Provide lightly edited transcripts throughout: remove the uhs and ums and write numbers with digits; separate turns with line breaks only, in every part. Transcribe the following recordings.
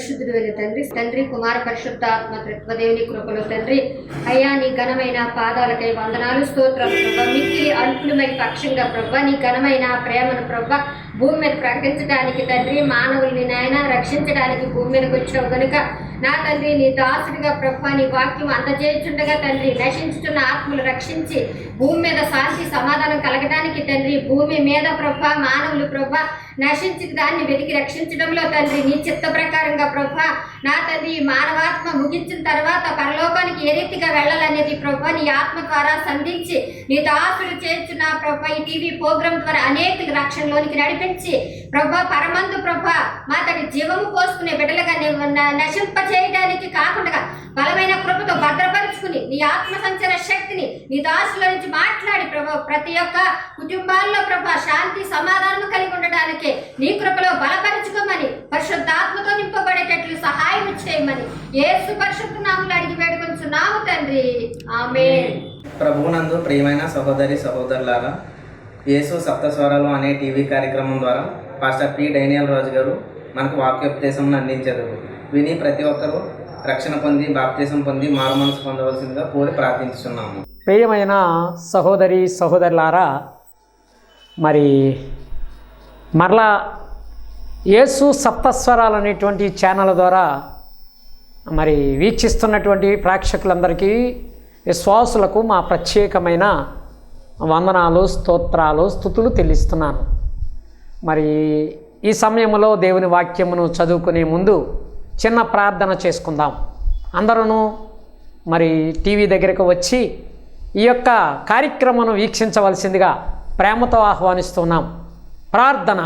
పరిశుద్ధుడు అయిన తండ్రి కుమార పరిశుద్ధాత్మ త్రిత్వదేవుని కృపలో తండ్రి అయ్యా నీ ఘనమైన పాదాలకై వందనాలు స్తోత్రాలు ప్రభా. మిక్కిలి అల్పులమై పక్షంగా ప్రభా నీ ఘనమైన ప్రేమను ప్రభా భూమి మీద ప్రకటించడానికి తండ్రి మానవుల్ని నాయన రక్షించడానికి భూమి మీదకి వచ్చావు కనుక నా తండ్రి నీ దాసుడిగా ప్రభా నీ వాక్యం అందజేయుచుండగా తండ్రి నశించుతున్న ఆత్మలు రక్షించి భూమి మీద శాంతి సమాధానం కలగడానికి తండ్రి భూమి మీద ప్రభా మానవులు ప్రభా నశించి దాన్ని వెతికి రక్షించడంలో తండ్రి నీ చిత్త ప్రకారంగా ప్రభా నా తండ్రి మానవాత్మ ముగించిన తర్వాత పరలోకానికి ఏ రీతిగా వెళ్ళాలనేది ప్రభా నీ ఆత్మ ద్వారా సంధించి నీ దాసుడు చేర్చున్న ప్రభా ఈ టీవీ ప్రోగ్రాం ద్వారా అనేక రక్షణలోనికి నడిపించి ప్రభా పరమందు ప్రభా మా తండ్రి జీవము పోసుకునే బిడ్డలుగా నశింప చేయడానికి కాకుండా బలమైన కృపతో భద్రపరుచుకుని నీ ఆత్మ సంచార శక్తిని నీ దాసుల నుంచి మాట్లాడి ప్రభా ప్రతి ఒక్క కుటుంబాల్లో ప్రభా శాంతి సమాధానం కలిగి ఉండడానికి నీ కృపలో బలపరుచుకోమని పరిశుద్ధాత్మతో నింపబడేటట్లు సహాయం చేయమని యేసు పరిశుద్ధ నామములో అడిగి వేడుకొంచున్నాము తండ్రి ఆమేన్.
ప్రభువునందు ప్రియమైన సహోదరి సహోదరులారా, యేసు సప్తస్వరాలు అనే టీవీ కార్యక్రమం ద్వారా పాస్టర్ పి డేనియల్ రాజు గారు మనకు వాక్యోపదేశం అందించారు. విని ప్రతి ఒక్కరూ రక్షణ పొంది బాప్తిసం పొంది మారుమనసు పొందవలసిందిగా కోరి ప్రార్థించుతున్నాము.
ప్రియమైన సహోదరి సహోదరులారా, మరి మరలా యేసు సప్తస్వరాలు అనేటువంటి ఛానల్ ద్వారా మరి వీక్షిస్తున్నటువంటి ప్రేక్షకులందరికీ విశ్వాసులకు మా ప్రత్యేకమైన వందనాలు స్తోత్రాలు స్తుతులు చెల్లిస్తున్నాను. మరి ఈ సమయంలో దేవుని వాక్యమును చదువుకునే ముందు చిన్న ప్రార్థన చేసుకుందాం. అందరూ మరి టీవీ దగ్గరకు వచ్చి ఈ యొక్క కార్యక్రమను వీక్షించవలసిందిగా ప్రేమతో ఆహ్వానిస్తున్నాం. ప్రార్థన.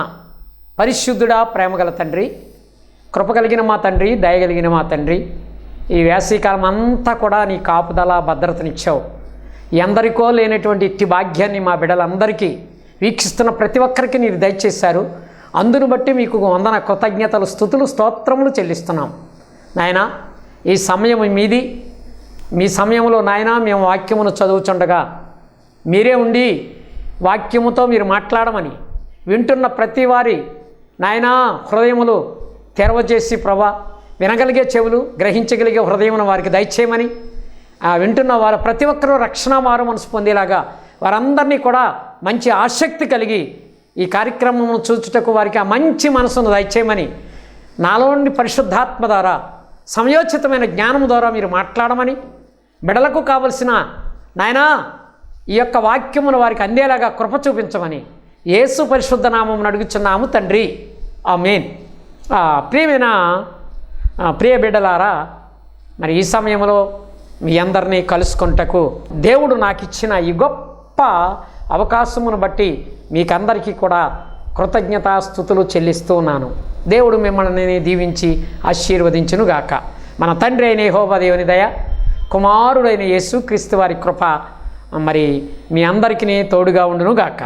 పరిశుద్ధుడా ప్రేమగల తండ్రి, కృపగలిగిన మా తండ్రి, దయగలిగిన మా తండ్రి, ఈ వేసవికాలం అంతా కూడా నీ కాపుదల భద్రతనిచ్చావు. ఎందరికో లేనటువంటి ఇట్టి భాగ్యాన్ని మా బిడ్డలందరికీ వీక్షిస్తున్న ప్రతి ఒక్కరికి మీరు దయచేశారు. అందును బట్టి మీకు వందన కృతజ్ఞతలు స్తుతులు స్తోత్రములు చెల్లిస్తున్నాం. నాయనా ఈ సమయం మీది. మీ సమయంలో నాయనా మేము వాక్యమును చదువుచుండగా మీరే ఉండి వాక్యముతో మీరు మాట్లాడమని వింటున్న ప్రతి వారి నాయనా హృదయములు తెరవజేసి ప్రభా వినగలిగే చెవులు గ్రహించగలిగే హృదయమును వారికి దయచేయమని వింటున్న వారు ప్రతి ఒక్కరూ రక్షణ మారు మనసు పొందేలాగా వారందరినీ కూడా మంచి ఆసక్తి కలిగి ఈ కార్యక్రమం చూచుటకు వారికి ఆ మంచి మనసును దయచేయమని నాలోని పరిశుద్ధాత్మ ద్వారా సమయోచితమైన జ్ఞానం ద్వారా మీరు మాట్లాడమని బిడలకు కావలసిన నాయనా ఈ యొక్క వాక్యమును వారికి అందేలాగా కృప చూపించమని యేసు పరిశుద్ధ నామమును అడుగుచున్నాము తండ్రి ఆమేన్. ప్రియమైన ప్రియ బిడ్డలారా, మరి ఈ సమయంలో మీ అందరినీ కలుసుకుంటకు దేవుడు నాకు ఇచ్చిన ఈ గొప్ప అవకాశమును బట్టి మీకందరికీ కూడా కృతజ్ఞతాస్తుతులు చెల్లిస్తూ ఉన్నాను. దేవుడు మిమ్మల్ని దీవించి ఆశీర్వదించునుగాక. మన తండ్రి అయిన యెహోవా దేవుని దయ, కుమారుడైన యేసు క్రీస్తు వారి కృప మరి మీ అందరికీ తోడుగా ఉండునుగాక.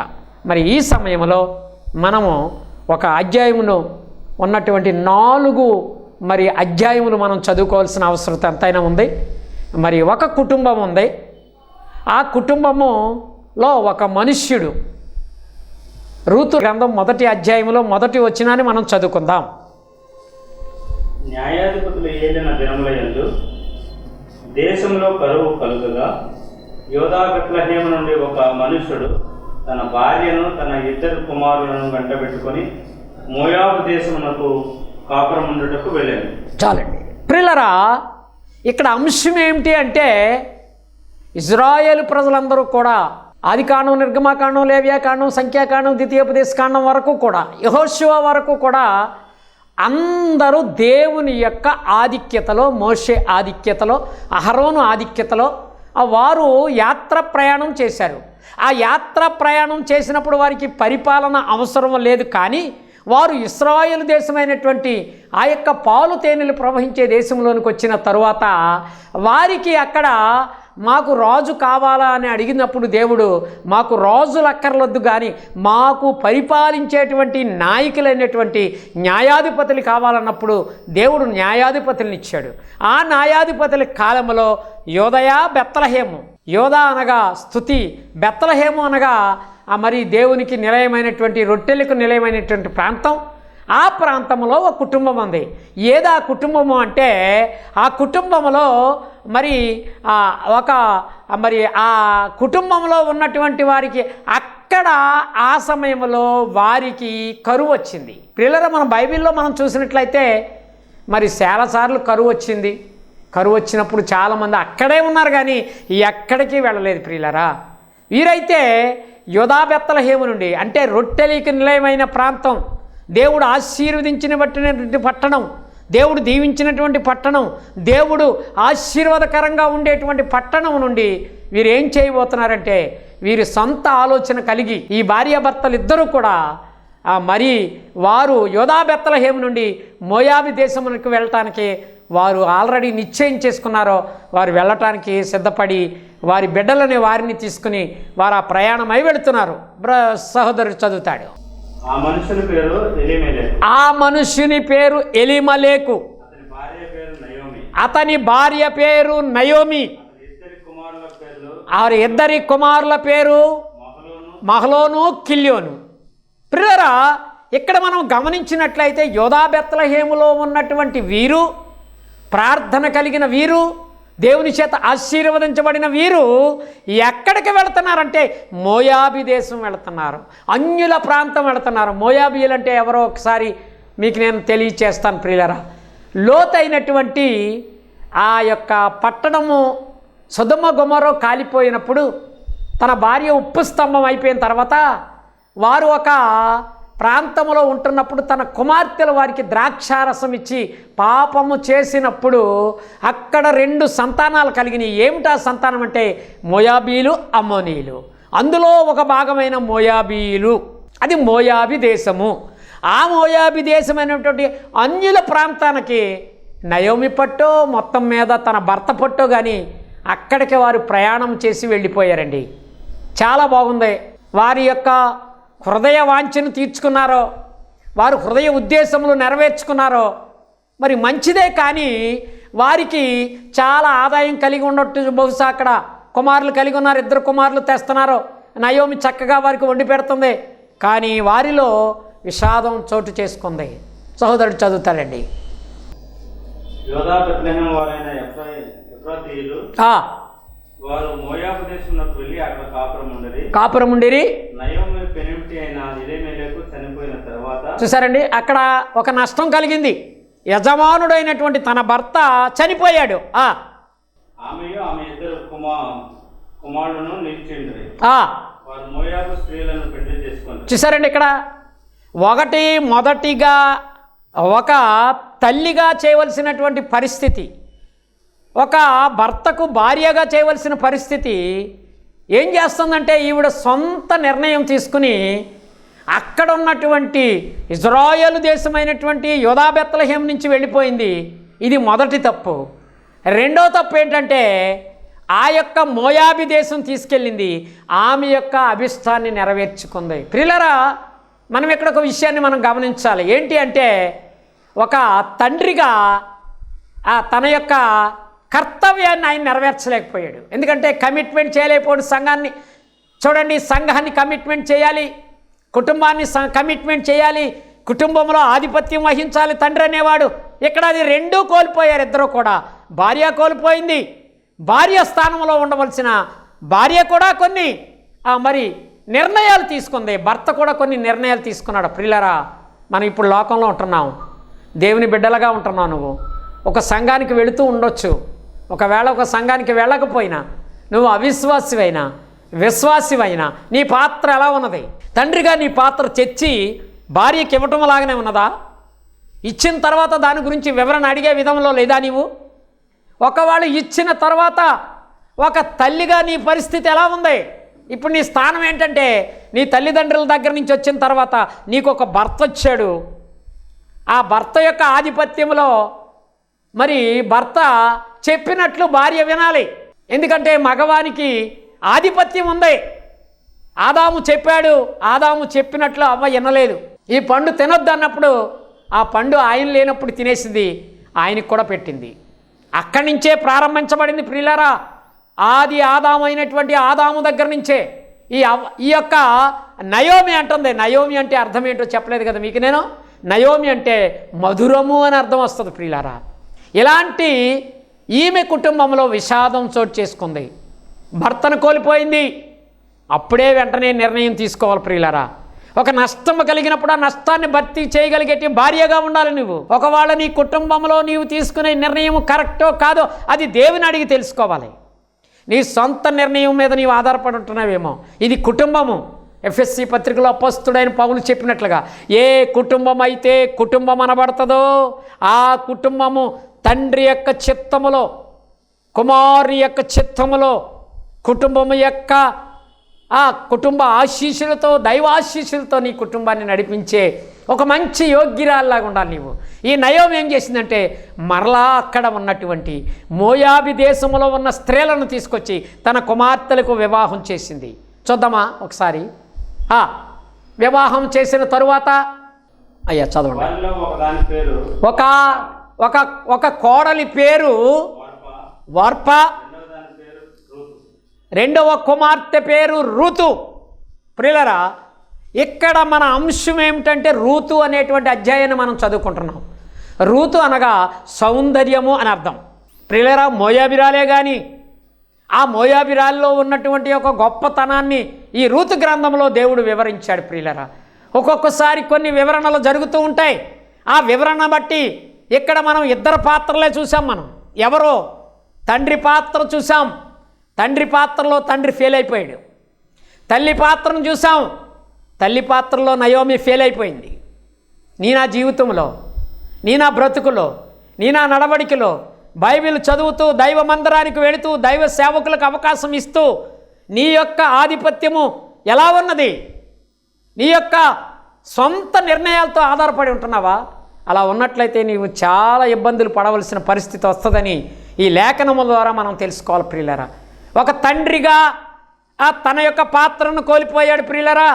మరి ఈ సమయంలో మనము ఒక అధ్యాయమును ఉన్నటువంటి 4 మరి అధ్యాయములు మనం చదువుకోవాల్సిన అవసరం ఎంతైనా ఉంది. మరి ఒక కుటుంబం ఉంది. ఆ కుటుంబములో ఒక మనుష్యుడు. రూతు గ్రంథం 1వ అధ్యాయంలో 1వ వచనాన్ని మనం చదువుకుందాం.
న్యాయాధిపతులు ఏలిన దినముల యందు దేశంలో కరువు కలుగగా యోధా బెత్లెహేము నుండి ఒక మనుష్యుడు తన భార్యను తన 2 కుమారులను వెంటబెట్టుకొని మోయాబు దేశమునకు కాపురముండుటకు వెళ్ళాడు.
చాలండి ప్రియులరా, ఇక్కడ అంశం ఏమిటి అంటే ఇజ్రాయేలు ప్రజలందరూ కూడా ఆదికాండం, నిర్గమాకాండం, లేవ్యాకాండం, సంఖ్యాకాండం, ద్వితీయోపదేశకాండం వరకు కూడా యెహోషువ వరకు కూడా అందరూ దేవుని యొక్క ఆధిక్యతలో, మోషే ఆధిక్యతలో, అహరోను ఆధిక్యతలో వారు యాత్ర ప్రయాణం చేశారు. ఆ యాత్ర ప్రయాణం చేసినప్పుడు వారికి పరిపాలన అవసరం లేదు. కానీ వారు ఇశ్రాయేలు దేశమైనటువంటి ఆ యొక్క పాలు తేనెలు ప్రవహించే దేశంలోనికి వచ్చిన తరువాత వారికి అక్కడ మాకు రాజు కావాలా అని అడిగినప్పుడు దేవుడు మాకు రాజులు అక్కర్లొద్దు కానీ మాకు పరిపాలించేటువంటి నాయకులైనటువంటి న్యాయాధిపతులు కావాలన్నప్పుడు దేవుడు న్యాయాధిపతులను ఇచ్చాడు. ఆ న్యాయాధిపతుల కాలంలో యోదయ బెత్లెహేము, యోధా అనగా స్తుతి, బెత్లెహేము అనగా మరి దేవునికి నిలయమైనటువంటి రొట్టెలకు నిలయమైనటువంటి ప్రాంతం. ఆ ప్రాంతంలో ఒక కుటుంబం ఉంది. ఏది ఆ కుటుంబము అంటే ఆ కుటుంబంలో మరి ఆ కుటుంబంలో ఉన్నటువంటి వారికి అక్కడ ఆ సమయంలో వారికి కరువు వచ్చింది. పిల్లలు మన బైబిల్లో మనం చూసినట్లయితే మరి చాలాసార్లు కరువు వచ్చింది. కరువు వచ్చినప్పుడు చాలామంది అక్కడే ఉన్నారు కానీ ఎక్కడికి వెళ్ళలేదు ప్రియులరా. వీరైతే యూదా బెత్లెహేము నుండి, అంటే రొట్టెలికి నిలయమైన ప్రాంతం, దేవుడు ఆశీర్వదించినటువంటి పట్టణం, దేవుడు దీవించినటువంటి పట్టణం, దేవుడు ఆశీర్వాదకరంగా ఉండేటువంటి పట్టణం నుండి వీరు ఏం చేయబోతున్నారంటే వీరి సొంత ఆలోచన కలిగి ఈ భార్యాభర్తలు ఇద్దరూ కూడా మరి వారు యూదా బెత్లెహేము నుండి మోయాబు దేశమునకు వెళ్ళటానికి వారు ఆల్రెడీ నిశ్చయం చేసుకున్నారో వారు వెళ్ళటానికి సిద్ధపడి వారి బిడ్డలని వారిని తీసుకుని వారు ఆ ప్రయాణమై వెళుతున్నారు. సహోదరుడు చదువుతాడు.
ఆ మనుషుని పేరు ఎలీమెలెకు.
ఆ మనుష్యుని పేరు ఎలీమెలెకు. అతని భార్య పేరు నయోమి. వారి ఇద్దరి కుమారుల పేరు మహలోను, కిల్యోను. ప్రియరా, ఇక్కడ మనం గమనించినట్లయితే యూదా బెత్లెహేములో ఉన్నటువంటి వీరు, ప్రార్థన కలిగిన వీరు, దేవుని చేత ఆశీర్వదించబడిన వీరు ఎక్కడికి వెళుతున్నారంటే మోయాబు దేశం వెళుతున్నారు, అన్యుల ప్రాంతం వెళుతున్నారు. మోయాబీయులు అంటే ఎవరో ఒకసారి మీకు నేను తెలియచేస్తాను ప్రియులరా. లోతైనటువంటి ఆ యొక్క పట్టణము సొదొమ గొమొర్రా కాలిపోయినప్పుడు తన భార్య ఉప్పు స్తంభం అయిపోయిన తర్వాత వారు ఒక ప్రాంతంలో ఉంటున్నప్పుడు తన కుమార్తెలు వారికి ద్రాక్షారసం ఇచ్చి పాపము చేసినప్పుడు అక్కడ 2 సంతానాలు కలిగినాయి. ఏమిటా సంతానం అంటే మోయాబీలు, అమ్మోనీయులు. అందులో ఒక భాగమైన మోయాబీయులు, అది మోయాబి దేశము. ఆ మోయాబి దేశమైనటువంటి అన్యుల ప్రాంతానికి నయోమి పట్టో మొత్తం మీద తన భర్త పట్టో కానీ అక్కడికి వారు ప్రయాణం చేసి వెళ్ళిపోయారండి. చాలా బాగుంది. వారి యొక్క హృదయ వాంఛను తీర్చుకున్నారో, వారు హృదయ ఉద్దేశములు నెరవేర్చుకున్నారో మరి మంచిదే. కానీ వారికి చాలా ఆదాయం కలిగి ఉండొచ్చు. బహుశా అక్కడ కుమారులు కలిగి ఉన్నారు, 2 కుమారులు తెస్తున్నారు. నయోమి చక్కగా వారికి వండి పెడుతుంది. కానీ వారిలో విషాదం చోటు చేసుకుంది. సహోదరుడు చదువుతాడండి.
యూదా బెత్లెహేము వారైన ఎఫ్రాతీయులు వారు మోయాబు దేశమునకు వెళ్ళి అక్కడ కాపురం ఉండేది. నయోమి పెనిమిటి అయిన ఎలీమెలెకు చనిపోయిన తర్వాత
చూసారండి, అక్కడ ఒక నష్టం కలిగింది. యజమానుడైనటువంటి తన భర్త చనిపోయాడు.
ఆమెయు ఆమె 2 కుమారులను నిలిచిండ్రి. వారు మోయాబు స్త్రీలను పెళ్లి చేసుకున్నారు.
చూసారండి, ఇక్కడ మొదటిగా ఒక తల్లిగా చేయవలసినటువంటి పరిస్థితి, ఒక భర్తకు భార్యగా చేయవలసిన పరిస్థితి ఏం చేస్తుందంటే ఈవిడ సొంత నిర్ణయం తీసుకుని అక్కడ ఉన్నటువంటి ఇజ్రాయేలు దేశమైనటువంటి యూదా బెత్లెహేము నుంచి వెళ్ళిపోయింది. ఇది మొదటి తప్పు. రెండో తప్పు ఏంటంటే ఆ యొక్క మోయాబి దేశం తీసుకెళ్ళింది, ఆమె యొక్క అభిష్టాన్ని నెరవేర్చుకుంది. ప్రియులరా, మనం ఇక్కడ ఒక విషయాన్ని మనం గమనించాలి. ఏంటి అంటే ఒక తండ్రిగా తన యొక్క కర్తవ్యాన్ని ఆయన నెరవేర్చలేకపోయాడు. ఎందుకంటే కమిట్మెంట్ చేయలేకపోయాడు సంఘాన్ని. చూడండి, సంఘాన్ని కమిట్మెంట్ చేయాలి, కుటుంబాన్ని కమిట్మెంట్ చేయాలి, కుటుంబంలో ఆధిపత్యం వహించాలి తండ్రి అనేవాడు. ఇక్కడ అది 2 కోల్పోయారు ఇద్దరు కూడా. భార్య కోల్పోయింది, భార్య స్థానంలో ఉండవలసిన భార్య కూడా కొన్ని మరి నిర్ణయాలు తీసుకుంది, భర్త కూడా కొన్ని నిర్ణయాలు తీసుకున్నాడు. ప్రియులరా, మనం ఇప్పుడు లోకంలో ఉంటున్నాం, దేవుని బిడ్డలుగా ఉంటున్నావు. నువ్వు ఒక సంఘానికి వెళుతూ ఉండొచ్చు, ఒకవేళ ఒక సంఘానికి వెళ్ళకపోయినా నువ్వు అవిశ్వాసివైనా విశ్వాసివైనా నీ పాత్ర ఎలా ఉన్నది? తండ్రిగా నీ పాత్ర తెచ్చి భార్యకి ఇవ్వటం లాగానే ఉన్నదా? ఇచ్చిన తర్వాత దాని గురించి వివరణ అడిగే విధంలో లేదా నీవు? ఒకవేళ ఇచ్చిన తర్వాత ఒక తల్లిగా నీ పరిస్థితి ఎలా ఉంది? ఇప్పుడు నీ స్థానం ఏంటంటే నీ తల్లిదండ్రుల దగ్గర నుంచి వచ్చిన తర్వాత నీకు ఒక భర్త వచ్చాడు. ఆ భర్త యొక్క ఆధిపత్యంలో మరి భర్త చెప్పినట్లు భార్య వినాలి. ఎందుకంటే మగవానికి ఆధిపత్యం ఉంది. ఆదాము చెప్పాడు, ఆదాము చెప్పినట్లు అవ్వ వినలేదు. ఈ పండు తినొద్దు అన్నప్పుడు ఆ పండు ఆయన లేనప్పుడు తినేసింది, ఆయనకు కూడా పెట్టింది. అక్కడి నుంచే ప్రారంభించబడింది ప్రియులారా. ఆది ఆదాము అయినటువంటి ఆదాము దగ్గర నుంచే ఈ యొక్క నయోమి అంటుంది. నయోమి అంటే అర్థం ఏంటో చెప్పలేదు కదా మీకు నేను. నయోమి అంటే మధురము అని అర్థం వస్తుంది ప్రియులారా. ఇలాంటి ఈమె కుటుంబంలో విషాదం చోటు చేసుకుంది. భర్తను కోల్పోయింది. అప్పుడే వెంటనే నిర్ణయం తీసుకోవాలి ప్రియులారా. ఒక నష్టం కలిగినప్పుడు ఆ నష్టాన్ని భర్తీ చేయగలిగేటి భార్యగా ఉండాలి నువ్వు. ఒకవేళ నీ కుటుంబంలో నీవు తీసుకునే నిర్ణయం కరెక్టో కాదో అది దేవుని అడిగి తెలుసుకోవాలి. నీ సొంత నిర్ణయం మీద నీవు ఆధారపడి ఉంటున్నావేమో. ఇది కుటుంబము. ఎఫ్ఎస్సి పత్రికలో అపోస్తుడైన పౌలు చెప్పినట్లుగా ఏ కుటుంబం అయితే కుటుంబం అనబడుతుందో ఆ కుటుంబము తండ్రి యొక్క చిత్తములో, కుమారుని యొక్క చిత్తములో, కుటుంబము యొక్క ఆ కుటుంబ ఆశీస్సులతో, దైవ ఆశీస్సులతో నీ కుటుంబాన్ని నడిపించే ఒక మంచి యోగ్యురాల్లాగా ఉండాలి నీవు. ఈ నయోమి ఏం చేసిందంటే మరలా అక్కడ ఉన్నటువంటి మోయాబి దేశంలో ఉన్న స్త్రీలను తీసుకొచ్చి తన కుమార్తెలకు వివాహం చేసింది. చూద్దామా ఒకసారి. వివాహం చేసిన తరువాత అయ్యా చదవండి. ఒక ఒక ఒక కోడలి పేరు వార్ప, రెండవ కుమార్తె పేరు రూతు. ప్రియులరా, ఇక్కడ మన అంశం ఏమిటంటే రూతు అనేటువంటి అధ్యాయాన్ని మనం చదువుకుంటున్నాం. రూతు అనగా సౌందర్యము అని అర్థం. ప్రియులరా, మోయాబిరాలే కానీ ఆ మోయాబిరాల్లో ఉన్నటువంటి ఒక గొప్పతనాన్ని ఈ రూతు గ్రంథంలో దేవుడు వివరించాడు. ప్రియులరా, ఒక్కొక్కసారి కొన్ని వివరణలు జరుగుతూ ఉంటాయి. ఆ వివరణ బట్టి ఇక్కడ మనం ఇద్దరు పాత్రలే చూసాం. మనం ఎవరో తండ్రి పాత్ర చూసాం. తండ్రి పాత్రలో తండ్రి ఫెయిల్ అయిపోయాడు. తల్లి పాత్రను చూసాం. తల్లి పాత్రలో నయోమి ఫెయిల్ అయిపోయింది. నీ నా జీవితంలో, నీ నా బ్రతుకులో, నీ నా నడవడికలో బైబిల్ చదువుతూ దైవ మందిరానికి వెళుతూ దైవ సేవకులకు అవకాశం ఇస్తూ నీ యొక్క ఆధిపత్యము ఎలా ఉన్నది? నీ యొక్క సొంత నిర్ణయాలతో ఆధారపడి ఉంటున్నావా? అలా ఉన్నట్లయితే నీవు చాలా ఇబ్బందులు పడవలసిన పరిస్థితి వస్తుందని ఈ లేఖనముల ద్వారా మనం తెలుసుకోవాలి. ప్రియులరా, ఒక తండ్రిగా తన యొక్క పాత్రను కోల్పోయాడు. ప్రియులరా,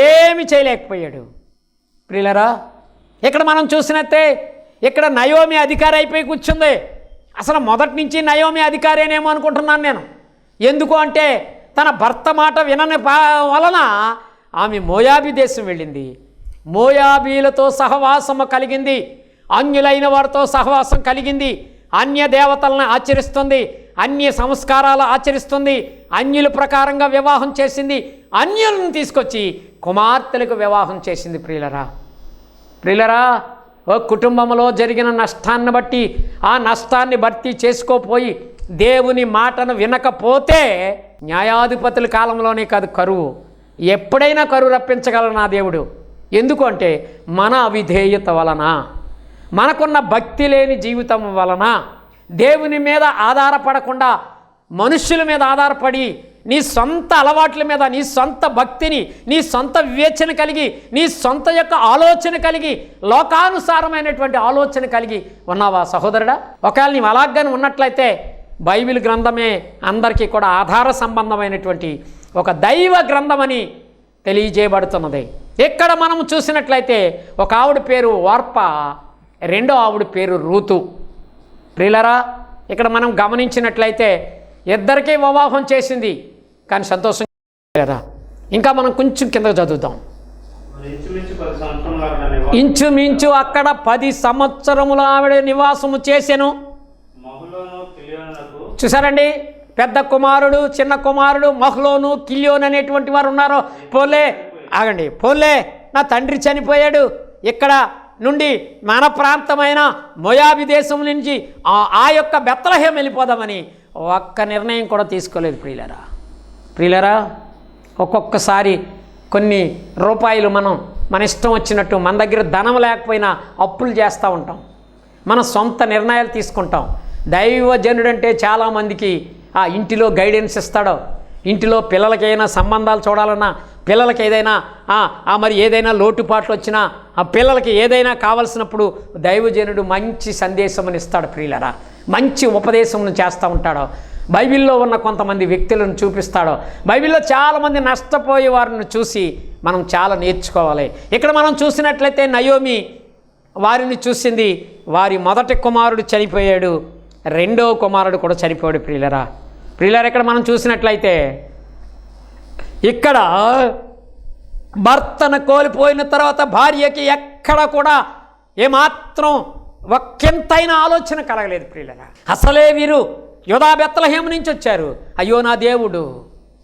ఏమి చేయలేకపోయాడు. ప్రియులరా, ఇక్కడ మనం చూసినట్టే ఇక్కడ నయోమి అధికారి అయిపోయి కూర్చుంది. అసలు మొదటి నుంచి నయోమి అధికారేనేమో అనుకుంటున్నాను నేను. ఎందుకు అంటే తన భర్త మాట వినని వలన ఆమె మోయాబీ దేశం వెళ్ళింది. మోయాబీలతో సహవాసము కలిగింది. అన్యులైన వారితో సహవాసం కలిగింది. అన్య దేవతలను ఆచరిస్తుంది. అన్య సంస్కారాలు ఆచరిస్తుంది. అన్యుల ప్రకారంగా వివాహం చేసింది. అన్యులను తీసుకొచ్చి కుమార్తెలకు వివాహం చేసింది. ప్రియులరా, ఓ కుటుంబంలో జరిగిన నష్టాన్ని బట్టి ఆ నష్టాన్ని భర్తీ చేసుకోపోయి దేవుని మాటను వినకపోతే న్యాయాధిపతుల కాలంలోనే కాదు, కరువు ఎప్పుడైనా కరువు రప్పించగలరు నా దేవుడు. ఎందుకు అంటే మన అవిధేయత వలన, మనకున్న భక్తి లేని జీవితం వలన, దేవుని మీద ఆధారపడకుండా మనుష్యుల మీద ఆధారపడి నీ సొంత అలవాట్ల మీద, నీ సొంత భక్తిని, నీ సొంత వివేచన కలిగి, నీ సొంత యొక్క ఆలోచన కలిగి, లోకానుసారమైనటువంటి ఆలోచన కలిగి ఉన్నావా సహోదరుడా? ఒకవేళ నీవు అలాగని ఉన్నట్లయితే బైబిల్ గ్రంథమే అందరికీ కూడా ఆధార సంబంధమైనటువంటి ఒక దైవ గ్రంథమని తెలియజేయబడుతున్నది. ఇక్కడ మనం చూసినట్లయితే ఒక ఆవిడ పేరు వార్ప, రెండో ఆవిడ పేరు రూతు. ప్రియులరా, ఇక్కడ మనం గమనించినట్లయితే ఇద్దరికీ వివాహం చేసింది, కానీ సంతోషం. ఇంకా మనం కొంచెం కిందకు చదువుతాం. ఇంచుమించు అక్కడ 10 సంవత్సరములు ఆవిడ నివాసము చేసెను. చూసారండి, పెద్ద కుమారుడు, చిన్న కుమారుడు, మహ్లోను, కిల్యోను అనేటువంటి వారు ఉన్నారు. పోలే ఆగండి, పోలే నా తండ్రి చనిపోయాడు, ఇక్కడ నుండి మన ప్రాంతమైన మోయాబి దేశం నుంచి ఆ యొక్క బెత్లెహేము వెళ్ళిపోదామని ఒక్క నిర్ణయం కూడా తీసుకోలేదు. ప్రియులరా, ఒక్కొక్కసారి కొన్ని రూపాయలు మన ఇష్టం వచ్చినట్టు, మన దగ్గర ధనం లేకపోయినా అప్పులు చేస్తూ ఉంటాం, మన సొంత నిర్ణయాలు తీసుకుంటాం. దైవజనుడంటే చాలామందికి ఇంటిలో గైడెన్స్ ఇస్తాడో, ఇంటిలో పిల్లలకైనా సంబంధాలు చూడాలన్నా, పిల్లలకి ఏదైనా మరి ఏదైనా లోటుపాట్లు వచ్చినా, ఆ పిల్లలకి ఏదైనా కావలసినప్పుడు దైవజనుడు మంచి సందేశం ఇస్తాడు. ప్రియులరా, మంచి ఉపదేశమును చేస్తూ ఉంటాడో, బైబిల్లో ఉన్న కొంతమంది వ్యక్తులను చూపిస్తాడో, బైబిల్లో చాలామంది నష్టపోయే వారిని చూసి మనం చాలా నేర్చుకోవాలి. ఇక్కడ మనం చూసినట్లయితే నయోమి వారిని చూసింది. వారి మొదటి కుమారుడు చనిపోయాడు, రెండో కుమారుడు కూడా చనిపోయాడు. ప్రియులరా, ఇక్కడ మనం చూసినట్లయితే ఇక్కడ భర్తను కోల్పోయిన తర్వాత భార్యకి ఎక్కడ కూడా ఏమాత్రం ఒక్కెంతైన ఆలోచన కలగలేదు ప్రియులరా. అసలే వీరు యోధా బెత్లెహేము నుంచి వచ్చారు. అయ్యో నా దేవుడు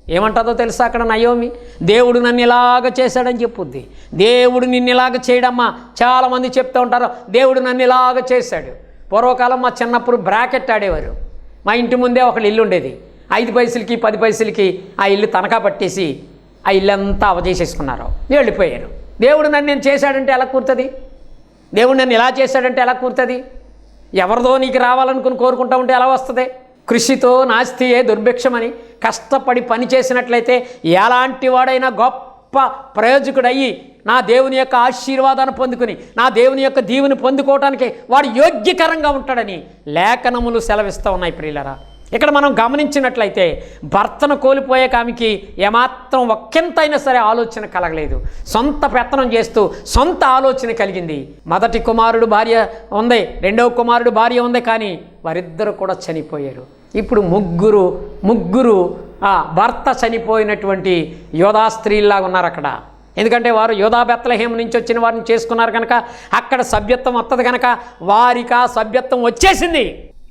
ఏమంటుందో తెలుసా అక్కడ నయోమి? దేవుడు నన్ను ఇలాగ చేశాడని చెప్పుద్ది. దేవుడు నిన్ను ఇలాగ చేయడమ్మా. చాలామంది చెప్తూ ఉంటారు దేవుడు నన్ను ఇలాగ చేశాడు. పూర్వకాలం మా చిన్నప్పుడు బ్రాకెట్ ఆడేవారు. మా ఇంటి ముందే ఒక ఇల్లు ఉండేది. 5 పైసలకి 10 పైసలకి ఆ ఇల్లు తనఖా పట్టేసి ఆ ఇల్లు అంతా అవజేసేసుకున్నారు, వెళ్ళిపోయారు. దేవుడు నన్ను నేను చేశాడంటే ఎలా కూర్తుంది? దేవుడు నన్ను ఇలా చేశాడంటే ఎలా కూర్తుంది? ఎవరిదో నీకు రావాలనుకుని కోరుకుంటా ఉంటే ఎలా వస్తుంది? కృషితో నాస్తియే దుర్భిక్షమని కష్టపడి పని చేసినట్లయితే ఎలాంటి వాడైనా గొప్ప ప్రయోజకుడయ్యి నా దేవుని యొక్క ఆశీర్వాదాన్ని పొందుకుని నా దేవుని యొక్క దీవెని పొందుకోవటానికి వాడు యోగ్యకరంగా ఉంటాడని లేఖనములు సెలవిస్తూ ఉన్నాయి ప్రియులరా. ఇక్కడ మనం గమనించినట్లయితే భర్తను కోల్పోయే ఆమెకి ఏమాత్రం ఒక్కెంతైనా సరే ఆలోచన కలగలేదు. సొంత పెత్తనం చేస్తూ సొంత ఆలోచన కలిగింది. మొదటి కుమారుడు భార్య ఉంది, రెండవ కుమారుడు భార్య ఉంది, కానీ వారిద్దరు కూడా చనిపోయారు. ఇప్పుడు ముగ్గురు భర్త చనిపోయినటువంటి యోధా స్త్రీల్లాగా ఉన్నారు అక్కడ. ఎందుకంటే వారు యోధా బెత్లెహేము నుంచి వచ్చిన వారిని చేసుకున్నారు కనుక అక్కడ సభ్యత్వం వస్తుంది కనుక వారికి ఆ సభ్యత్వం వచ్చేసింది,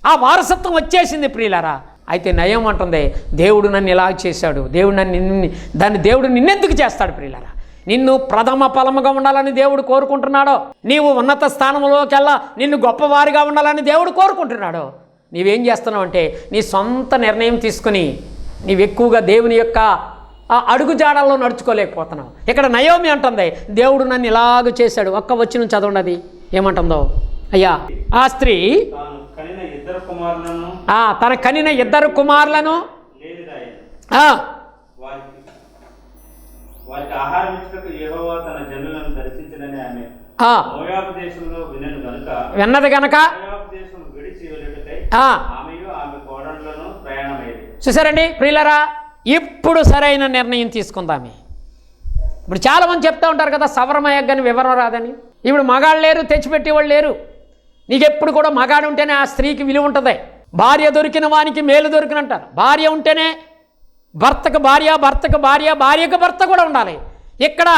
ఆ వారసత్వం వచ్చేసింది ప్రియులారా. అయితే నయం అంటుంది దేవుడు నన్ను ఇలా చేశాడు, దేవుడు నిన్నెందుకు చేస్తాడు ప్రియులారా? నిన్ను ప్రథమ ఫలముగా ఉండాలని దేవుడు కోరుకుంటున్నాడో, నీవు ఉన్నత స్థానంలోకెల్లా నిన్ను గొప్పవారిగా ఉండాలని దేవుడు కోరుకుంటున్నాడో, నీవేం చేస్తున్నావు అంటే నీ సొంత నిర్ణయం తీసుకుని నీవు ఎక్కువగా దేవుని యొక్క ఆ అడుగుజాడల్లో నడుచుకోలేకపోతున్నావు. ఇక్కడ నయోమి అంటుంది దేవుడు నన్ను ఇలాగ చేశాడు. ఒక్క వచనం చదవండి, అది ఏమంటుందో. అయ్యా ఆ స్త్రీ తన కనిన ఇద్దరు కుమారులను విన్నది గనక చూసారండి ప్రియులరా. ఇప్పుడు సరైన నిర్ణయం తీసుకుందామే. ఇప్పుడు చాలామంది చెప్తూ ఉంటారు కదా సవరమయ్యని వివరం రాదని. ఇప్పుడు మగాళ్ళు లేరు, తెచ్చిపెట్టేవాళ్ళు లేరు. నీకెప్పుడు కూడా మగాడు ఉంటేనే ఆ స్త్రీకి విలువ ఉంటుంది. భార్య దొరికిన వానికి మేలు దొరికినంటారు. భార్య ఉంటేనే భర్తకు భార్య, భర్తకు భార్య, భార్యకు భర్త కూడా ఉండాలి. ఇక్కడ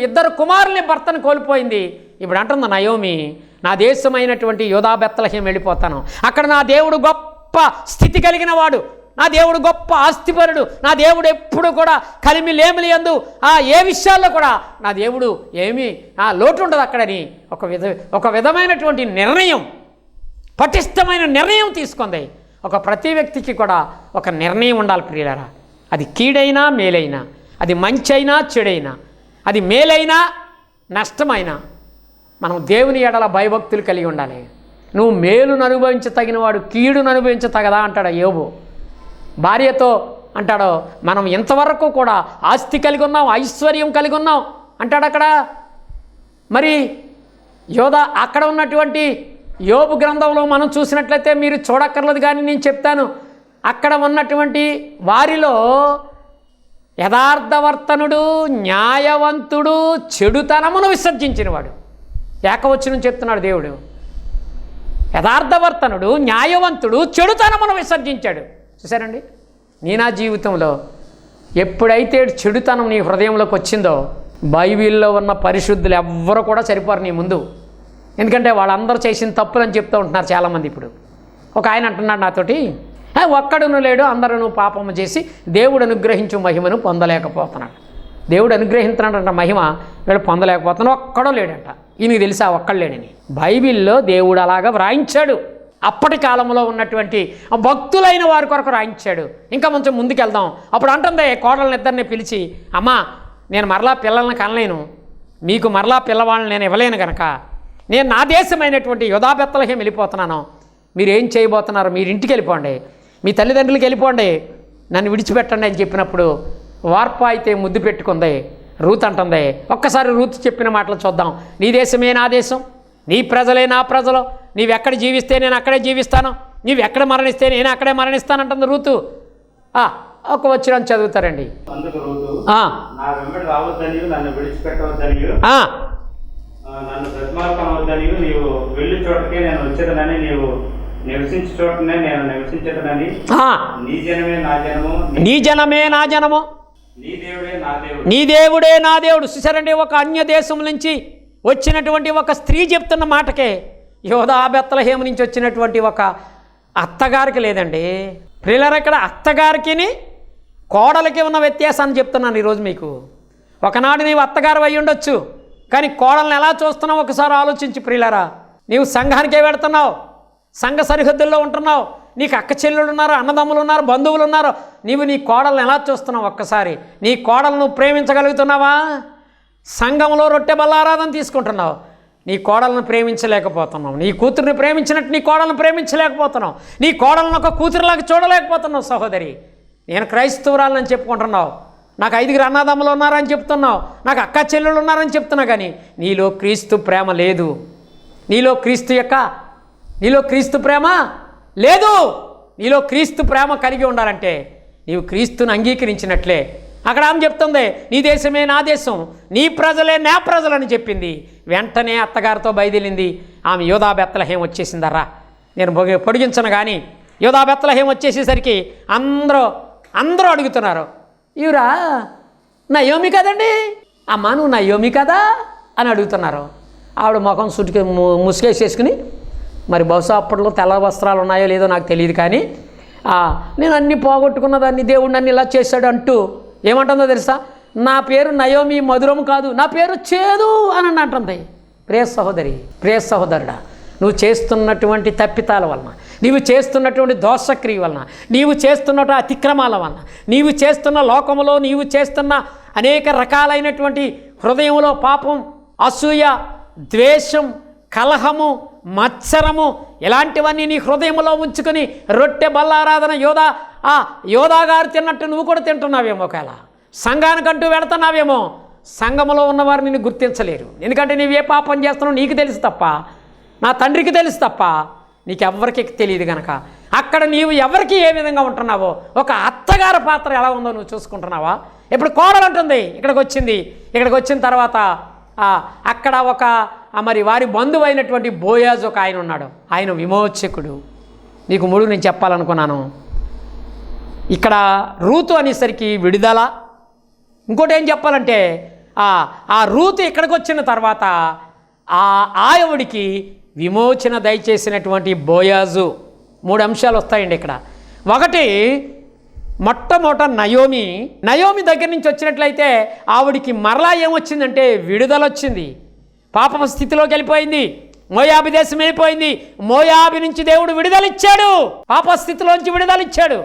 ఇద్దరు కుమారుల్ని భర్తను కోల్పోయింది. ఇప్పుడు అంటుంది నయోమి నా దేశమైనటువంటి యోధా బెత్లెహేము వెళ్ళిపోతాను. అక్కడ నా దేవుడు గొప్ప స్థితి కలిగిన వాడు, నా దేవుడు గొప్ప ఆస్తిపరుడు, నా దేవుడు ఎప్పుడు కూడా కలిమి లేమిలి యందు ఏ విషయాల్లో కూడా నా దేవుడు ఏమీ లోటు ఉండదు అక్కడని ఒక విధమైనటువంటి నిర్ణయం, పటిష్టమైన నిర్ణయం తీసుకుంది. ప్రతి వ్యక్తికి కూడా ఒక నిర్ణయం ఉండాలి ప్రియులారా. అది కీడైనా మేలైనా, అది మంచైనా చెడైనా, అది మేలైనా నష్టమైనా మనం దేవుని ఎడల భయభక్తులు కలిగి ఉండాలి. నువ్వు మేలును అనుభవించతగినవాడు కీడును అనుభవించతగదా అంటాడు యోబు. భార్యతో అంటాడు మనం ఇంతవరకు కూడా ఆస్తి కలిగి ఉన్నాం, ఐశ్వర్యం కలిగి ఉన్నాం అంటాడు అక్కడ. మరి అక్కడ ఉన్నటువంటి యోబు గ్రంథంలో మనం చూసినట్లయితే మీరు చూడక్కర్లేదు కానీ నేను చెప్తాను. అక్కడ ఉన్నటువంటి వారిలో యథార్థవర్తనుడు, న్యాయవంతుడు, చెడుతనమును విసర్జించినవాడు. ఏకవచనం చెప్తున్నాడు దేవుడు. యథార్థవర్తనుడు, న్యాయవంతుడు, చెడుతనమును విసర్జించాడు. చూసారండి, నా జీవితంలో ఎప్పుడైతే చెడుతనం నీ హృదయంలోకి వచ్చిందో బైబిల్లో ఉన్న పరిశుద్ధులు ఎవ్వరు కూడా సరిపోరు నీ ముందు. ఎందుకంటే వాళ్ళందరూ చేసిన తప్పులని చెప్తూ ఉంటున్నారు చాలామంది. ఇప్పుడు ఒక ఆయన అంటున్నాడు నాతోటి, ఒక్కడును లేడు అందరూ పాపము చేసి దేవుడు అనుగ్రహించు మహిమను పొందలేకపోతున్నాడు. దేవుడు అనుగ్రహించినటువంటి మహిమ వీళ్ళు పొందలేకపోతున్నాడు, ఒక్కడో లేడంట. ఈయనకి తెలిసా ఒక్కడు లేడని. బైబిల్లో దేవుడు అలాగా వ్రాయించాడు. అప్పటి కాలంలో ఉన్నటువంటి భక్తులైన వారి కొరకు రాయించాడు. ఇంకా కొంచెం ముందుకెళ్దాం. అప్పుడు అంటుంది కోడళ్ళని ఇద్దరిని పిలిచి, అమ్మా నేను మరలా పిల్లల్ని కనలేను, మీకు మరలా పిల్లవాళ్ళని నేను ఇవ్వలేను కనుక నేను నా దేశమైనటువంటి యోధా బెత్లెహేము వెళ్ళిపోతున్నాను. మీరు ఏం చేయబోతున్నారు? మీరు ఇంటికి వెళ్ళిపోండి, మీ తల్లిదండ్రులకి వెళ్ళిపోండి, నన్ను విడిచిపెట్టండి అని చెప్పినప్పుడు వార్ప అయితే ముద్దు పెట్టుకుంది. రూత్ అంటుంది, ఒక్కసారి రూత్ చెప్పిన మాటలు చూద్దాం. నీ దేశమే నా దేశం, నీ ప్రజలే నా ప్రజలు, నీవెక్కడ జీవిస్తే నేను అక్కడే జీవిస్తాను, నీవెక్కడ మరణిస్తే నేను అక్కడే మరణిస్తానంటుంది రూతు. ఒక వచ్చిన చదువుతారండి.
అందుకు రూతు, నా వెంబడి రావద్దనియు, నన్ను విడిచిపెట్టవద్దనియు, నన్ను బ్రతిమార్పనవద్దనియు, నీవు వెళ్ళి చోటకే నేను వచ్చేదనని, నీవు నివసించే చోటనే నేను నివసించేదనని, నీ జనమే నా జనము,
నీ జనమే నా జనము,
నీ దేవుడే నా దేవుడు,
నీ దేవుడే నా దేవుడు. చూసారండి, ఒక అన్య దేశం నుంచి వచ్చినటువంటి ఒక స్త్రీ చెప్తున్న మాటకే యోధా బెత్లెహేము నుంచి వచ్చినటువంటి ఒక అత్తగారికి లేదండి. ప్రియులారా, ఇక్కడ అత్తగారికి కోడలికి ఉన్న వ్యత్యాసాన్ని చెప్తున్నాను ఈరోజు మీకు. ఒకనాడు నీవు అత్తగారు అయి ఉండొచ్చు, కానీ కోడల్ని ఎలా చూస్తున్నావు ఒకసారి ఆలోచించి ప్రియులారా. నీవు సంఘానికే వెళుతున్నావు, సంఘ సరిహద్దుల్లో ఉంటున్నావు, నీకు అక్క చెల్లెళ్ళు ఉన్నారు, అన్నదమ్ములు ఉన్నారు, బంధువులు ఉన్నారు. నీవు నీ కోడల్ని ఎలా చూస్తున్నావు ఒక్కసారి? నీ కోడలను నువ్వు ప్రేమించగలుగుతున్నావా? సంఘంలో రొట్టె బల్లారాధన తీసుకుంటున్నావు, నీ కోడలను ప్రేమించలేకపోతున్నావు. నీ కూతుర్ని ప్రేమించినట్టు నీ కోడలను ప్రేమించలేకపోతున్నావు. నీ కోడలను ఒక కూతురులాగా చూడలేకపోతున్నావు. సహోదరి, నేను క్రైస్తవురాలని చెప్పుకుంటున్నావు, నాకు 5 అన్నదమ్ములు ఉన్నారని చెప్తున్నావు, నాకు అక్క చెల్లెళ్ళు ఉన్నారని చెప్తున్నా, కానీ నీలో క్రీస్తు ప్రేమ లేదు. నీలో క్రీస్తు ప్రేమ లేదు. నీలో క్రీస్తు ప్రేమ కలిగి ఉండాలంటే నీవు క్రీస్తుని అంగీకరించినట్లే. అక్కడ ఆమె చెప్తుంది, నీ దేశమే నా దేశం, నీ ప్రజలే నా ప్రజలని చెప్పింది. వెంటనే అత్తగారితో బయలుదేరింది. ఆమె యోధా బెత్లెహేము వచ్చేసిందర్రా. నేను పొడిగించను కానీ యోధా బెత్లెహేము వచ్చేసేసరికి అందరూ అడుగుతున్నారు, ఇవరా నయోమి కదండి, అమ్మా నువ్వు నయోమి కదా అని అడుగుతున్నారు. ఆవిడ ముఖం సుటికి ముసుగేసేసుకుని, మరి బహుశా అప్పట్లో తెల్ల వస్త్రాలు ఉన్నాయో లేదో నాకు తెలియదు, కానీ నేను అన్నీ పోగొట్టుకున్నదాన్ని దేవుడు నన్ను ఇలా చేశాడు అంటూ ఏమంటుందో తెలుసా? నా పేరు నయోమి మధురం కాదు, నా పేరు చేదు అని అంటుంది. ప్రియ సహోదరి, ప్రియ సహోదరుడా, నువ్వు చేస్తున్నటువంటి తప్పితాల వలన, నీవు చేస్తున్నటువంటి దోషక్రియ వలన, నీవు చేస్తున్న అతిక్రమాల వలన, నీవు చేస్తున్న లోకములో నీవు చేస్తున్న అనేక రకాలైనటువంటి హృదయంలో పాపం, అసూయ, ద్వేషం, కలహము, మత్సరము ఇలాంటివన్నీ నీ హృదయంలో ఉంచుకొని రొట్టె బల్లారాధన యోధా గారు తిన్నట్టు నువ్వు కూడా తింటున్నావేమో. ఒకవేళ సంఘానికంటూ వెళుతున్నావేమో, సంఘములో ఉన్నవారు నిన్ను గుర్తించలేరు. ఎందుకంటే నీవే పాపం చేస్తున్నావు నీకు తెలుసు తప్ప, నా తండ్రికి తెలుసు తప్ప నీకెవ్వరికి తెలియదు కనుక అక్కడ నీవు ఎవరికి ఏ విధంగా ఉంటున్నావో, ఒక అత్తగారి పాత్ర ఎలా ఉందో నువ్వు చూసుకుంటున్నావా? ఇప్పుడు కోడలు అంటుంది, ఇక్కడికి వచ్చిన తర్వాత అక్కడ ఒక మరి వారి బంధువు అయినటువంటి బోయాజ్ ఒక ఆయన ఉన్నాడు. ఆయన విమోచకుడు. నీకు మూడు నేను చెప్పాలనుకున్నాను. ఇక్కడ రూతు అనేసరికి విడుదల. ఇంకోటి ఏం చెప్పాలంటే ఆ రూతు ఇక్కడికి వచ్చిన తర్వాత ఆవిడికి విమోచన దయచేసినటువంటి బోయాజు. 3 అంశాలు వస్తాయండి ఇక్కడ. ఒకటి, మొట్టమొదట నయోమి దగ్గర నుంచి వచ్చినట్లయితే ఆవిడికి మరలా ఏమొచ్చిందంటే విడుదల వచ్చింది. పాప స్థితిలోకి వెళ్ళిపోయింది, మోయాబు దేశం వెళ్ళిపోయింది. మోయాబు నుంచి దేవుడు విడుదలిచ్చాడు, పాప స్థితిలోంచి విడుదలిచ్చాడు.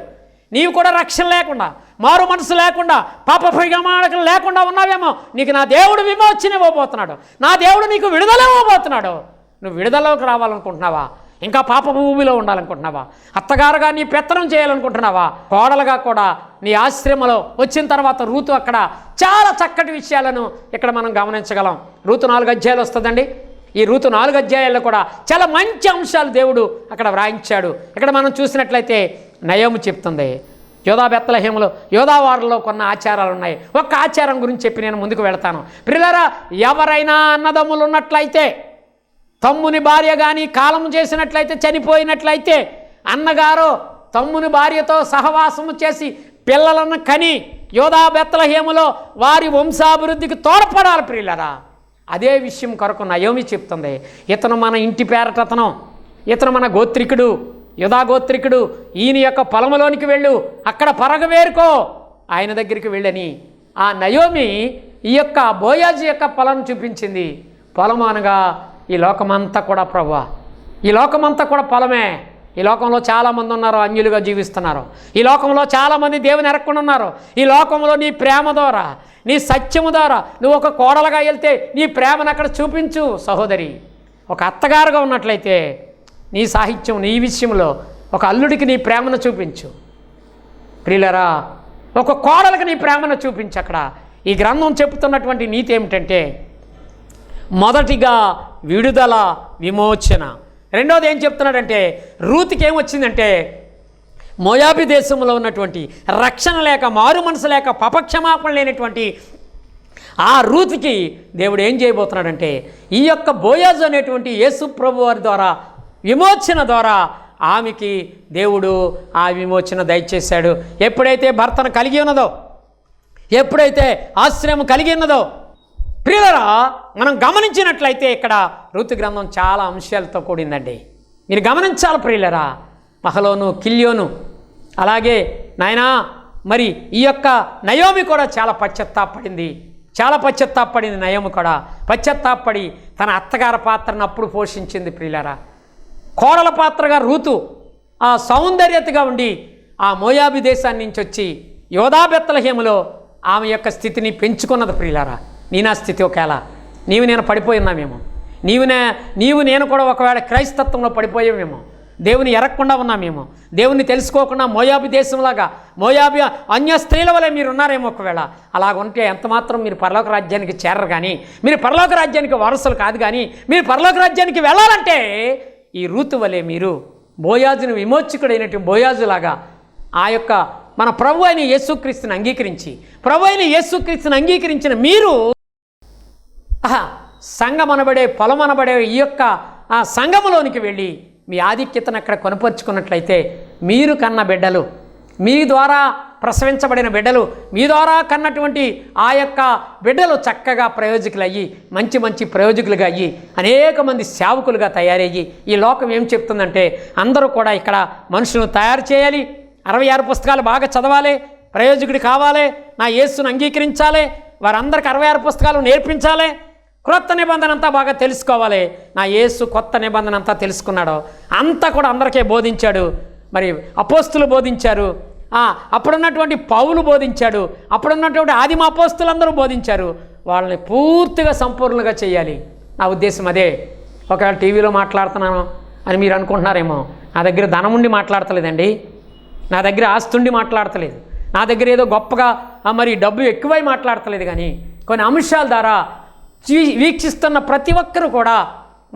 నీవు కూడా రక్షణ లేకుండా, మారు మనసు లేకుండా, పాప పరిగణాలకు లేకుండా ఉన్నావేమో. నీకు నా దేవుడు విమోచన ఇవ్వబోతున్నాడు, నా దేవుడు నీకు విడుదల ఇవ్వబోతున్నాడు. నువ్వు విడుదలలోకి రావాలనుకుంటున్నావా? ఇంకా పాప భూమిలో ఉండాలనుకుంటున్నావా? అత్తగారుగా నీ పెత్తనం చేయాలనుకుంటున్నావా? కోడలుగా కూడా నీ ఆశ్రమంలో వచ్చిన తర్వాత రూతు అక్కడ చాలా చక్కటి విషయాలను ఇక్కడ మనం గమనించగలం. రూతు 4 అధ్యాయాలు వస్తుందండి. ఈ రూతు 4 అధ్యాయాల్లో కూడా చాలా మంచి అంశాలు దేవుడు అక్కడ వ్రాయించాడు. ఇక్కడ మనం చూసినట్లయితే నయోమి చెప్తుంది, యోధా బెత్లెహేములో యోధావారిలో కొన్ని ఆచారాలు ఉన్నాయి. ఒక్క ఆచారం గురించి చెప్పి నేను ముందుకు వెళతాను. ప్రియులారా, ఎవరైనా అన్నదమ్ములు ఉన్నట్లయితే, తమ్ముని భార్య కానీ కాలం చేసినట్లయితే, చనిపోయినట్లయితే, అన్నగారు తమ్ముని భార్యతో సహవాసము చేసి పిల్లలను కని యోధా బెత్లెహేములో వారి వంశాభివృద్ధికి తోడ్పడాలి. ప్రియులారా, అదే విషయం కొరకు నయోమి చెప్తుంది. ఇతను మన ఇంటి పేరటతను, ఇతను మన గోత్రికుడు, యోధా గోత్రికుడు. ఈయన యొక్క పొలంలోనికి వెళ్ళు, అక్కడ పరగవేరుకో, ఆయన దగ్గరికి వెళ్ళని ఆ నయోమి ఈ యొక్క బోయాజు యొక్క పొలం చూపించింది. పొలం అనగా ఈ లోకమంతా కూడా ప్రభువా, ఈ లోకమంతా కూడా పొలమే. ఈ లోకంలో చాలామంది ఉన్నారు, అన్యులుగా జీవిస్తున్నారు. ఈ లోకంలో చాలామంది దేవుని ఎరగకుండా ఉన్నారు. ఈ లోకంలో నీ ప్రేమ ద్వారా, నీ సత్యము ద్వారా నువ్వు ఒక కోడలుగా వెళ్తే నీ ప్రేమను అక్కడ చూపించు. సహోదరి, ఒక అత్తగారుగా ఉన్నట్లయితే నీ సాహిత్యం, నీ విషయంలో ఒక అల్లుడికి నీ ప్రేమను చూపించు. ప్రియులరా, ఒక కోడలకు నీ ప్రేమను చూపించు. అక్కడ ఈ గ్రంథం చెప్తున్నటువంటి నీతి ఏమిటంటే, మొదటిగా విడుదల, విమోచన. రెండోది ఏం చెప్తున్నాడంటే, రూతుకి ఏమొచ్చిందంటే, మోయాబు దేశంలో ఉన్నటువంటి రక్షణ లేక, మారు మనసు లేక, పాపక్షమాపణ లేనటువంటి ఆ రూతుకి దేవుడు ఏం చేయబోతున్నాడంటే, ఈ యొక్క బోయాజు అనేటువంటి యేసు ప్రభు వారి ద్వారా, విమోచన ద్వారా ఆమెకి దేవుడు ఆ విమోచన దయచేశాడు. ఎప్పుడైతే భర్తను కలిగి ఉన్నదో, ఎప్పుడైతే ఆశ్రయం కలిగి ఉన్నదో, ప్రియులరా, మనం గమనించినట్లయితే ఇక్కడ రూతు గ్రంథం చాలా అంశాలతో కూడిందండి. మీరు గమనించాలి ప్రియులరా. మహలోను, కిల్యోను, అలాగే నాయనా మరి ఈ యొక్క నయోమి కూడా చాలా పశ్చాత్తాపడింది. నయోమి కూడా పశ్చాత్తాపడి తన అత్తగారి పాత్రను అప్పుడు పోషించింది ప్రియులరా. కోడల పాత్రగా రూతు ఆ సౌందర్యతగా ఉండి ఆ మోయాబి దేశాన్ని నుంచి వచ్చి యోధా బెత్లెహేములో ఆమె యొక్క స్థితిని పెంచుకున్నది ప్రియులారా. నీ నా స్థితి ఒకవేళ నీవు నేను పడిపోయి ఉన్నామేమో, నీవు నేను కూడా ఒకవేళ క్రైస్తత్వంలో పడిపోయామేమో, దేవుని ఎరగకుండా ఉన్నామేమో, దేవుని తెలుసుకోకుండా మోయాబి దేశంలాగా మోయాబి అన్య స్త్రీల వలె మీరు ఉన్నారేమో. ఒకవేళ అలాగుంటే ఎంతమాత్రం మీరు పరలోక రాజ్యానికి చేరరు. కానీ మీరు పరలోక రాజ్యానికి వారసులు కాదు. కానీ మీరు పరలోక రాజ్యానికి వెళ్ళాలంటే ఈ రూతు వలె మీరు బోయాజును విమోచకుడైనటువంటి బోయాజులాగా ఆ యొక్క మన ప్రభు అయిన యేసుక్రీస్తుని అంగీకరించిన మీరు సంఘమనబడే పొలమనబడే ఈ యొక్క ఆ సంఘములోనికి వెళ్ళి మీ ఆధిక్యతను అక్కడ కొనపరుచుకున్నట్లయితే మీరు కన్న బిడ్డలు, మీ ద్వారా ప్రసవించబడిన బిడ్డలు, మీ ద్వారా కన్నటువంటి ఆ యొక్క బిడ్డలు చక్కగా ప్రయోజకులు అయ్యి మంచి ప్రయోజకులుగా అయ్యి అనేక మంది సేవకులుగా తయారయ్యి ఈ లోకం ఏం చెప్తుందంటే అందరూ కూడా ఇక్కడ మనుషులను తయారు చేయాలి, 66 పుస్తకాలు బాగా చదవాలి, ప్రయోజకుడు కావాలి, నా యేసును అంగీకరించాలి, వారందరికి 66 పుస్తకాలు నేర్పించాలి, క్రొత్త నిబంధన అంతా బాగా తెలుసుకోవాలి. నా యేసు కొత్త నిబంధన అంతా తెలుసుకున్నాడు, అంతా కూడా అందరికీ బోధించాడు. మరి అపోస్తులు బోధించారు, అప్పుడున్నటువంటి పౌలు బోధించాడు, అప్పుడున్నటువంటి ఆదిమ అపోస్తులందరూ బోధించారు. వాళ్ళని పూర్తిగా సంపూర్ణంగా చేయాలి. నా ఉద్దేశం అదే. ఒకవేళ టీవీలో మాట్లాడుతున్నాను అని మీరు అనుకుంటున్నారేమో, నా దగ్గర ధనం ఉండి మాట్లాడతలేదండి, నా దగ్గర ఆస్తి ఉండి మాట్లాడతలేదు, నా దగ్గర ఏదో గొప్పగా మరి డబ్బు ఎక్కువై మాట్లాడతలేదు. కానీ కొన్ని అంశాల ద్వారా వీక్షిస్తున్న ప్రతి ఒక్కరూ కూడా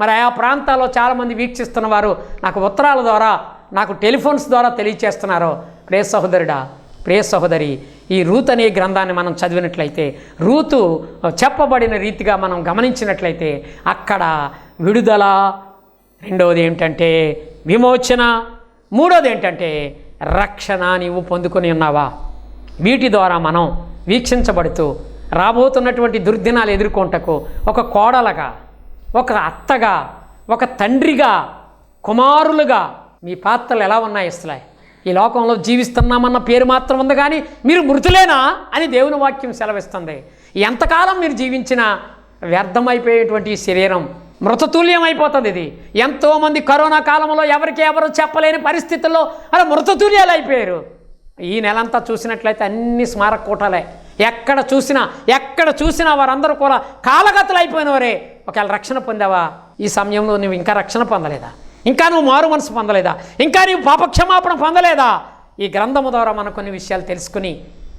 మరి ఆయా ప్రాంతాల్లో చాలామంది వీక్షిస్తున్న వారు నాకు ఉత్తరాల ద్వారా, నాకు టెలిఫోన్స్ ద్వారా తెలియచేస్తున్నారు. ప్రియ సహోదరుడా, ప్రియ సహోదరి, ఈ రూతు అనే గ్రంథాన్ని మనం చదివినట్లయితే, రూతు చెప్పబడిన రీతిగా మనం గమనించినట్లయితే అక్కడ విడుదల, రెండవది ఏంటంటే విమోచన, మూడవది ఏంటంటే రక్షణ నీవు పొందుకొని ఉన్నావా? వీటి ద్వారా మనం వీక్షించబడుతూ రాబోతున్నటువంటి దుర్దినాలు ఎదుర్కొంటకు ఒక కోడలుగా, ఒక అత్తగా, ఒక తండ్రిగా, కుమారులుగా మీ పాత్రలు ఎలా ఉన్నాయి? అసలు ఈ లోకంలో జీవిస్తున్నామన్న పేరు మాత్రం ఉంది, కానీ మీరు మృతులేనా అని దేవుని వాక్యం సెలవిస్తుంది. ఎంతకాలం మీరు జీవించినా వ్యర్థమైపోయేటువంటి శరీరం మృతతుల్యం అయిపోతుంది. ఇది ఎంతోమంది కరోనా కాలంలో ఎవరు చెప్పలేని పరిస్థితుల్లో అలా మృతతుల్యాలు అయిపోయారు. ఈ నెలంతా చూసినట్లయితే అన్ని స్మారక కూటాలే, ఎక్కడ చూసినా వారందరూ కూడా కాలగతులు అయిపోయినవారే. ఒకవేళ రక్షణ పొందావా? ఈ సమయంలో నువ్వు ఇంకా రక్షణ పొందలేదా? ఇంకా నువ్వు మారు మనసు పొందలేదా? ఇంకా నీవు పాపక్షమాపణ పొందలేదా? ఈ గ్రంథము ద్వారా మనం కొన్ని విషయాలు తెలుసుకుని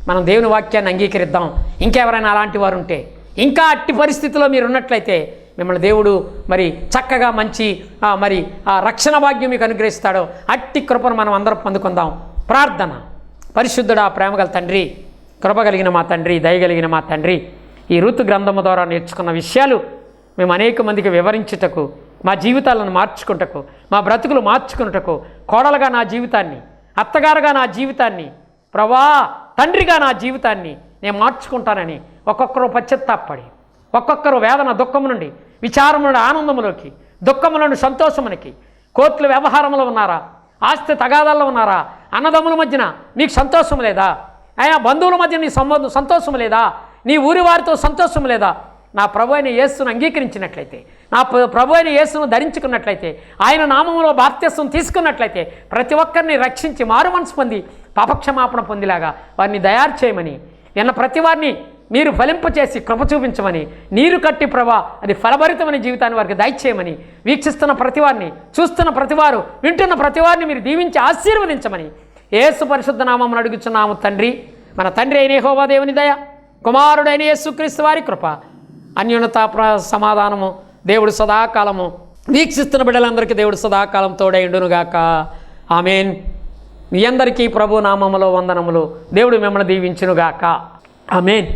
మనం దేవుని వాక్యాన్ని అంగీకరిద్దాం. ఇంకెవరైనా అలాంటి వారు ఉంటే, ఇంకా అట్టి పరిస్థితిలో మీరు ఉన్నట్లయితే మిమ్మల్ని దేవుడు మరి చక్కగా మంచి మరి రక్షణ భాగ్యం మీకు అనుగ్రహిస్తాడో అట్టి కృపను మనం అందరం పొందుకుందాం. ప్రార్థన. పరిశుద్ధుడా, ప్రేమగల తండ్రి, కృప కలిగిన మా తండ్రి, దయగలిగిన మా తండ్రి, ఈ రూతు గ్రంథము ద్వారా నేర్చుకున్న విషయాలు మేము అనేక మందికి వివరించుటకు, మా జీవితాలను మార్చుకుంటకు, మా బ్రతుకులు మార్చుకున్నటకు, కోడలుగా నా జీవితాన్ని, అత్తగారుగా నా జీవితాన్ని, ప్రభా తండ్రిగా నా జీవితాన్ని నేను మార్చుకుంటానని ఒక్కొక్కరు పశ్చాత్తాపడి, ఒక్కొక్కరు వేదన దుఃఖము నుండి, విచారము నుండి ఆనందములోకి, దుఃఖము నుండి సంతోషమునికి, కోర్టుల వ్యవహారంలో ఉన్నారా, ఆస్తి తగాదాల్లో ఉన్నారా, అన్నదమ్ముల మధ్యన మీకు సంతోషం లేదా, ఆయా బంధువుల మధ్య నీ సంతోషం లేదా, నీ ఊరి వారితో సంతోషం లేదా, నా ప్రభు అయిన యేసును అంగీకరించినట్లయితే, నా ప్రభు అయిన యేసును ధరించుకున్నట్లయితే, ఆయన నామములో బాప్త్యస్వం తీసుకున్నట్లయితే ప్రతి ఒక్కరిని రక్షించి మారు మనసు పొంది పాపక్షమాపణ పొందిలాగా వారిని తయారు చేయమని, నిన్న ప్రతి వారిని మీరు ఫలింపచేసి కృప చూపించమని, నీరు కట్టి ప్రభా అది ఫలభరితమైన జీవితాన్ని వారికి దయచేయమని, వీక్షిస్తున్న ప్రతివారిని, చూస్తున్న ప్రతివారు, వింటున్న ప్రతివారిని మీరు దీవించి ఆశీర్వదించమని యేసు పరిశుద్ధ నామమున అడుగుచున్నాము తండ్రి. మన తండ్రి అయిన యెహోవా దేవుని దయ, కుమారుడైన యేసుక్రీస్తు వారి కృప, అన్యోన్యత సమాధానము దేవుడు సదాకాలము వీక్షిస్తున్న బిడ్డలందరికీ దేవుడు సదాకాలం తోడైండునుగాక. ఆమేన్. మీ అందరికీ ప్రభు నామములో వందనములు. దేవుడు మిమ్మల్ని దీవించునుగాక. ఆమేన్.